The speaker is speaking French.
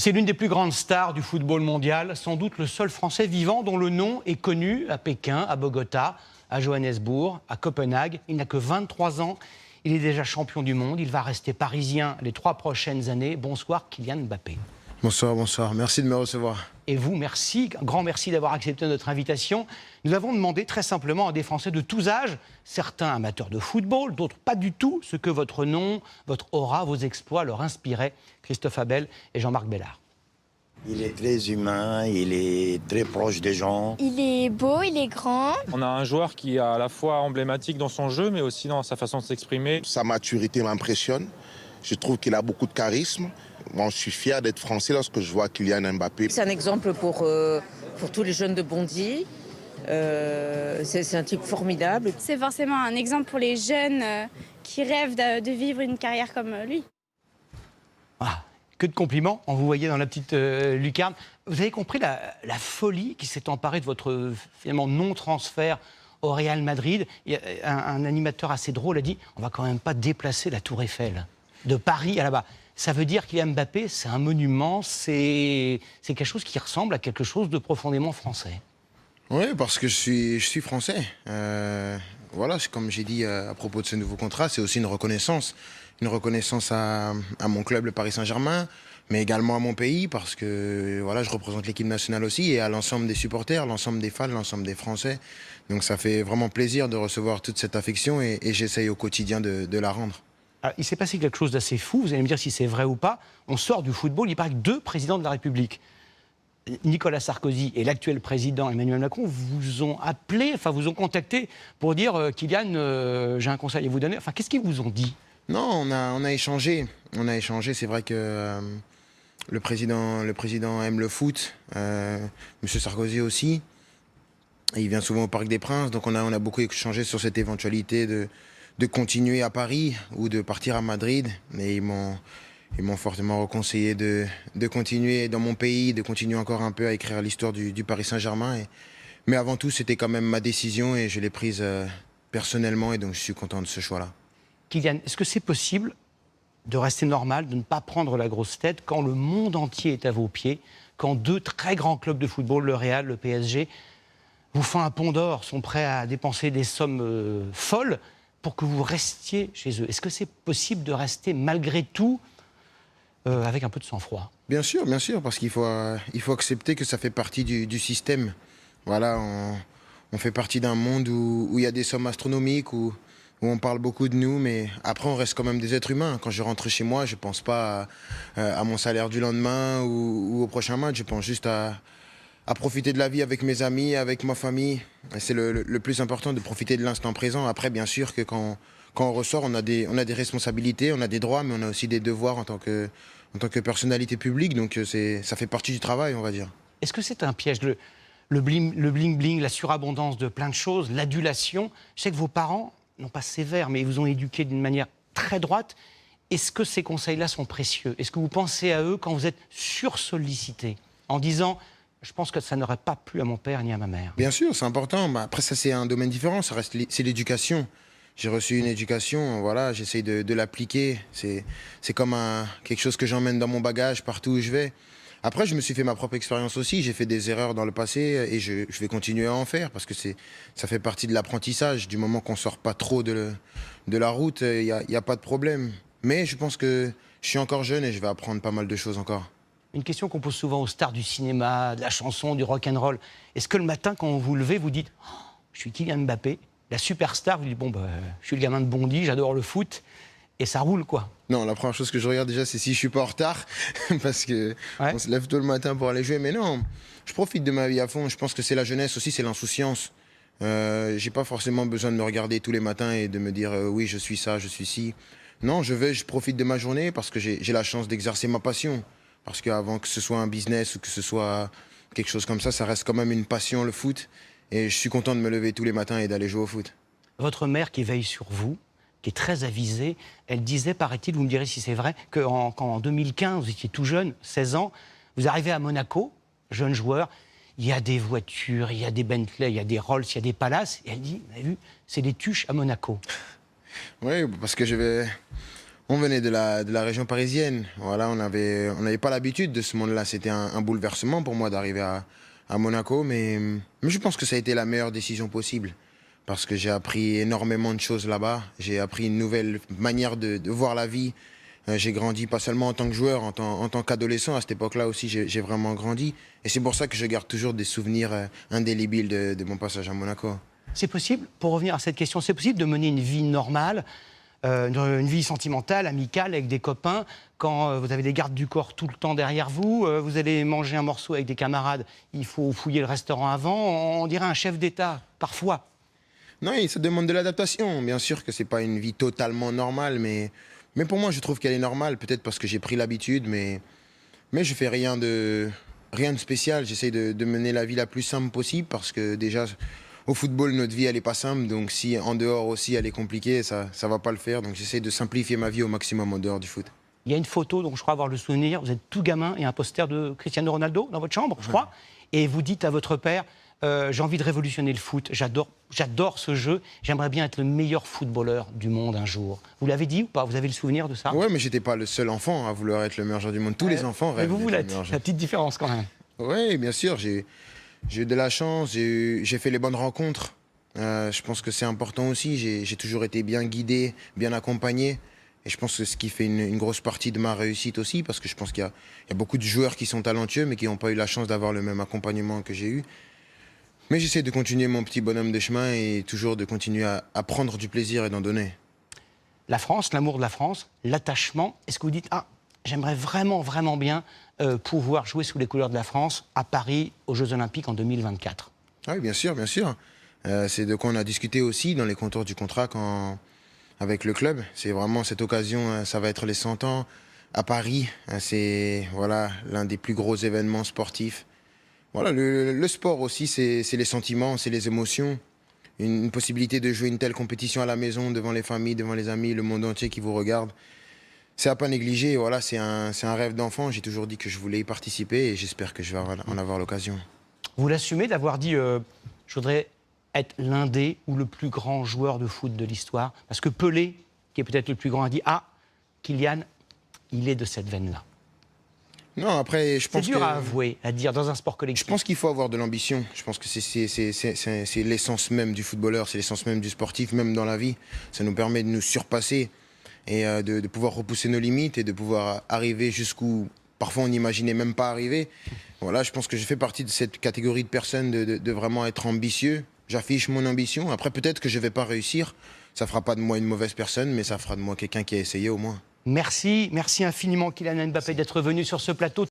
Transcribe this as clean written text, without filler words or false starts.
C'est l'une des plus grandes stars du football mondial, sans doute le seul Français vivant dont le nom est connu à Pékin, à Bogota, à Johannesburg, à Copenhague. Il n'a que 23 ans, il est déjà champion du monde, il va rester parisien les 3 prochaines années. Bonsoir Kylian Mbappé. Bonsoir, bonsoir. Merci de me recevoir. Et vous, merci, un grand merci d'avoir accepté notre invitation. Nous avons demandé très simplement à des Français de tous âges, certains amateurs de football, d'autres pas du tout, ce que votre nom, votre aura, vos exploits leur inspiraient. Christophe Abel et Jean-Marc Bellard. Il est très humain, il est très proche des gens. Il est beau, il est grand. On a un joueur qui est à la fois emblématique dans son jeu, mais aussi dans sa façon de s'exprimer. Sa maturité m'impressionne. Je trouve qu'il a beaucoup de charisme. Bon, je suis fier d'être français lorsque je vois Kylian Mbappé. C'est un exemple pour tous les jeunes de Bondy. C'est un type formidable. C'est forcément un exemple pour les jeunes qui rêvent de vivre une carrière comme lui. Ah, que de compliments, on vous voyait dans la petite lucarne. Vous avez compris la folie qui s'est emparée de votre finalement non-transfert au Real Madrid. Il y a un animateur assez drôle a dit « on va quand même pas déplacer la Tour Eiffel de Paris à là-bas ». Ça veut dire qu'Kylian Mbappé, c'est un monument, c'est quelque chose qui ressemble à quelque chose de profondément français. Oui, parce que je suis français. Voilà, comme j'ai dit à propos de ce nouveau contrat, c'est aussi une reconnaissance. Une reconnaissance à mon club, le Paris Saint-Germain, mais également à mon pays, parce que voilà, je représente l'équipe nationale aussi, et à l'ensemble des supporters, l'ensemble des fans, l'ensemble des Français. Donc ça fait vraiment plaisir de recevoir toute cette affection, et j'essaye au quotidien de la rendre. Alors, il s'est passé quelque chose d'assez fou, vous allez me dire si c'est vrai ou pas. On sort du football, il paraît que 2 présidents de la République, Nicolas Sarkozy et l'actuel président Emmanuel Macron, vous ont appelé, enfin vous ont contacté pour dire Kylian, j'ai un conseil à vous donner. Enfin, qu'est-ce qu'ils vous ont dit? Non, on a échangé. On a échangé. C'est vrai que le président aime le foot. Monsieur Sarkozy aussi. Et il vient souvent au Parc des Princes. Donc on a beaucoup échangé sur cette éventualité de continuer à Paris ou de partir à Madrid. Mais ils m'ont fortement reconseillé de continuer dans mon pays, de continuer encore un peu à écrire l'histoire du Paris Saint-Germain. Mais avant tout, c'était quand même ma décision et je l'ai prise personnellement. Et donc je suis content de ce choix-là. Kylian, est-ce que c'est possible de rester normal, de ne pas prendre la grosse tête quand le monde entier est à vos pieds, quand 2 très grands clubs de football, le Real, le PSG, vous font un pont d'or, sont prêts à dépenser des sommes folles pour que vous restiez chez eux? Est-ce que c'est possible de rester malgré tout avec un peu de sang-froid? Bien sûr, parce qu'il faut accepter que ça fait partie du système. Voilà, on fait partie d'un monde où il y a des sommes astronomiques, où on parle beaucoup de nous, mais après on reste quand même des êtres humains. Quand je rentre chez moi, je ne pense pas à mon salaire du lendemain ou au prochain match. Je pense juste à profiter de la vie avec mes amis, avec ma famille. C'est le plus important, de profiter de l'instant présent. Après, bien sûr que quand on ressort, on a des responsabilités, on a des droits, mais on a aussi des devoirs en tant que personnalité publique. Donc ça fait partie du travail, on va dire. Est-ce que c'est un piège, le bling-bling, la surabondance de plein de choses, l'adulation? Je sais que vos parents, non pas sévères, mais ils vous ont éduqué d'une manière très droite. Est-ce que ces conseils-là sont précieux? Est-ce que vous pensez à eux quand vous êtes sursollicité, en disant « je pense que ça n'aurait pas plu à mon père ni à ma mère ». Bien sûr, c'est important. Après, ça, c'est un domaine différent. C'est l'éducation. J'ai reçu une éducation, voilà, j'essaye de l'appliquer. C'est comme quelque chose que j'emmène dans mon bagage partout où je vais. Après, je me suis fait ma propre expérience aussi. J'ai fait des erreurs dans le passé et je vais continuer à en faire parce que ça fait partie de l'apprentissage. Du moment qu'on ne sort pas trop de la route, il n'y a pas de problème. Mais je pense que je suis encore jeune et je vais apprendre pas mal de choses encore. Une question qu'on pose souvent aux stars du cinéma, de la chanson, du rock'n'roll. Est-ce que le matin, quand vous vous levez, vous dites oh, « je suis Kylian Mbappé », la superstar, vous dites « bon, je suis le gamin de Bondy, j'adore le foot ». Et ça roule, quoi. Non, la première chose que je regarde déjà, c'est si je suis pas en retard, parce que on se lève tôt le matin pour aller jouer. Mais non, je profite de ma vie à fond. Je pense que c'est la jeunesse aussi, c'est l'insouciance. J'ai pas forcément besoin de me regarder tous les matins et de me dire oui, je suis ça, je suis ci. Non, je profite de ma journée parce que j'ai la chance d'exercer ma passion. Parce qu'avant que ce soit un business ou que ce soit quelque chose comme ça reste quand même une passion, le foot. Et je suis content de me lever tous les matins et d'aller jouer au foot. Votre mère qui veille sur vous, qui est très avisée, elle disait, paraît-il, vous me direz si c'est vrai, qu'en 2015, vous étiez tout jeune, 16 ans, vous arrivez à Monaco, jeune joueur, il y a des voitures, il y a des Bentley, il y a des Rolls, il y a des palaces, et elle dit, vous avez vu, c'est des tuches à Monaco. Oui, parce que On venait de la région parisienne. Voilà, on n'avait pas l'habitude de ce monde-là. C'était un bouleversement pour moi d'arriver à Monaco, mais je pense que ça a été la meilleure décision possible. Parce que j'ai appris énormément de choses là-bas. J'ai appris une nouvelle manière de voir la vie. J'ai grandi pas seulement en tant que joueur, en tant qu'adolescent. À cette époque-là aussi, j'ai vraiment grandi. Et c'est pour ça que je garde toujours des souvenirs indélébiles de mon passage à Monaco. C'est possible, pour revenir à cette question, c'est possible de mener une vie normale, une vie sentimentale, amicale, avec des copains, quand vous avez des gardes du corps tout le temps derrière vous, vous allez manger un morceau avec des camarades, il faut fouiller le restaurant avant, on dirait un chef d'État, parfois. Non, ça demande de l'adaptation. Bien sûr que c'est pas une vie totalement normale, mais pour moi, je trouve qu'elle est normale. Peut-être parce que j'ai pris l'habitude, mais je fais rien de spécial. J'essaie de mener la vie la plus simple possible parce que déjà, au football, notre vie, elle est pas simple. Donc si en dehors aussi, elle est compliquée, ça va pas le faire. Donc j'essaie de simplifier ma vie au maximum en dehors du foot. Il y a une photo, donc je crois avoir le souvenir, vous êtes tout gamin et un poster de Cristiano Ronaldo dans votre chambre, je crois. Et vous dites à votre père, j'ai envie de révolutionner le foot, j'adore ce jeu, j'aimerais bien être le meilleur footballeur du monde un jour. Vous l'avez dit ou pas? Vous avez le souvenir de ça? Ouais, mais j'étais pas le seul enfant à vouloir être le meilleur joueur du monde. Tous les enfants rêvent. Mais vous d'être le l'êtes, meilleur la joueur. petite différence quand même. Oui, bien sûr, j'ai eu de la chance, j'ai fait les bonnes rencontres. Je pense que c'est important aussi, j'ai toujours été bien guidé, bien accompagné. Et je pense que c'est ce qui fait une grosse partie de ma réussite aussi, parce que je pense qu'il y a beaucoup de joueurs qui sont talentueux, mais qui n'ont pas eu la chance d'avoir le même accompagnement que j'ai eu. Mais j'essaie de continuer mon petit bonhomme de chemin et toujours de continuer à prendre du plaisir et d'en donner. La France, l'amour de la France, l'attachement, est-ce que vous dites, ah, j'aimerais vraiment, vraiment bien pouvoir jouer sous les couleurs de la France à Paris, aux Jeux Olympiques en 2024? Ah oui, bien sûr, bien sûr. C'est de quoi on a discuté aussi dans les contours du contrat avec le club. C'est vraiment cette occasion, ça va être les 100 ans à Paris. C'est voilà, l'un des plus gros événements sportifs. Voilà, le sport aussi, c'est les sentiments, c'est les émotions. Une possibilité de jouer une telle compétition à la maison, devant les familles, devant les amis, le monde entier qui vous regarde. C'est à pas négliger. Voilà, c'est un rêve d'enfant. J'ai toujours dit que je voulais y participer et j'espère que je vais en avoir l'occasion. Vous l'assumez d'avoir dit, je voudrais être l'un des ou le plus grand joueur de foot de l'histoire? Parce que Pelé, qui est peut-être le plus grand, a dit, ah, Kylian, il est de cette veine-là. Non, après, je pense C'est dur que... à avouer, à dire dans un sport collectif. Je pense qu'il faut avoir de l'ambition. Je pense que c'est l'essence même du footballeur, c'est l'essence même du sportif, même dans la vie. Ça nous permet de nous surpasser et de pouvoir repousser nos limites et de pouvoir arriver jusqu'où parfois on n'imaginait même pas arriver. Voilà, je pense que je fais partie de cette catégorie de personnes de vraiment être ambitieux. J'affiche mon ambition. Après, peut-être que je ne vais pas réussir. Ça ne fera pas de moi une mauvaise personne, mais ça fera de moi quelqu'un qui a essayé au moins. Merci infiniment Kylian Mbappé d'être venu sur ce plateau.